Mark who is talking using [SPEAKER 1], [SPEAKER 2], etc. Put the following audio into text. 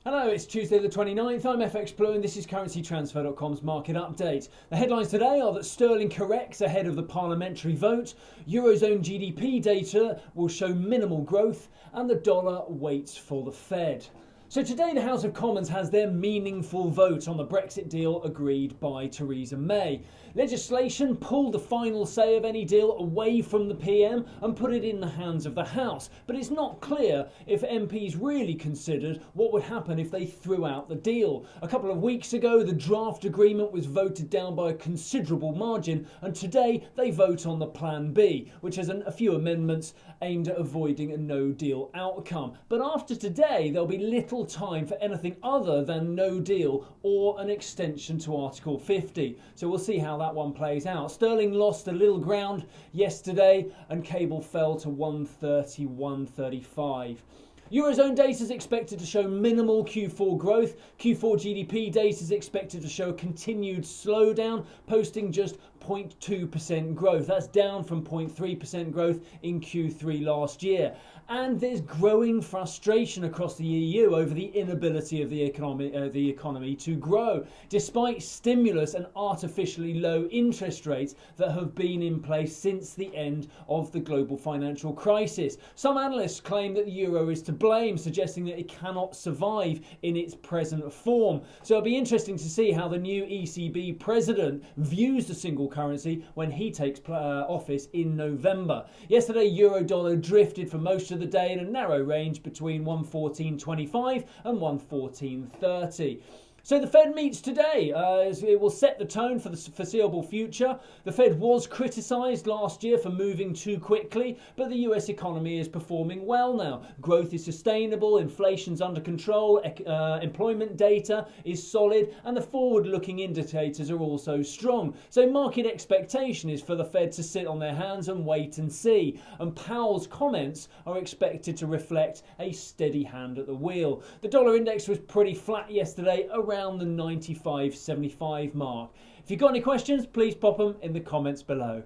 [SPEAKER 1] Hello, it's Tuesday the 29th. I'm FX Blue and this is CurrencyTransfer.com's market update. The headlines today are that sterling corrects ahead of the parliamentary vote, Eurozone GDP data will show minimal growth, and the dollar waits for the Fed. So today the House of Commons has their meaningful vote on the Brexit deal agreed by Theresa May. Legislation pulled the final say of any deal away from the PM and put it in the hands of the House, but it's not clear if MPs really considered what would happen if they threw out the deal. A couple of weeks ago the draft agreement was voted down by a considerable margin, and today they vote on the Plan B, which has a few amendments aimed at avoiding a no-deal outcome. But after today there'll be little time for anything other than no deal or an extension to Article 50. So we'll see how that one plays out. Sterling lost a little ground yesterday and cable fell to 130.135. Eurozone data is expected to show minimal Q4 growth. Q4 GDP data is expected to show a continued slowdown, posting just 0.2% growth. That's down from 0.3% growth in Q3 last year. And there's growing frustration across the EU over the inability of the economy to grow, despite stimulus and artificially low interest rates that have been in place since the end of the global financial crisis. Some analysts claim that the euro is to blame, suggesting that it cannot survive in its present form. So it'll be interesting to see how the new ECB president views the single currency when he takes office in November. Yesterday, euro dollar drifted for most of the day in a narrow range between 114.25 and 114.30. So the Fed meets today. It will set the tone for the foreseeable future. The Fed was criticised last year for moving too quickly, but the US economy is performing well now. Growth is sustainable, inflation's under control, employment data is solid, and the forward-looking indicators are also strong. So market expectation is for the Fed to sit on their hands and wait and see. And Powell's comments are expected to reflect a steady hand at the wheel. The dollar index was pretty flat yesterday, around the 95.75 mark. If you've got any questions, please pop them in the comments below.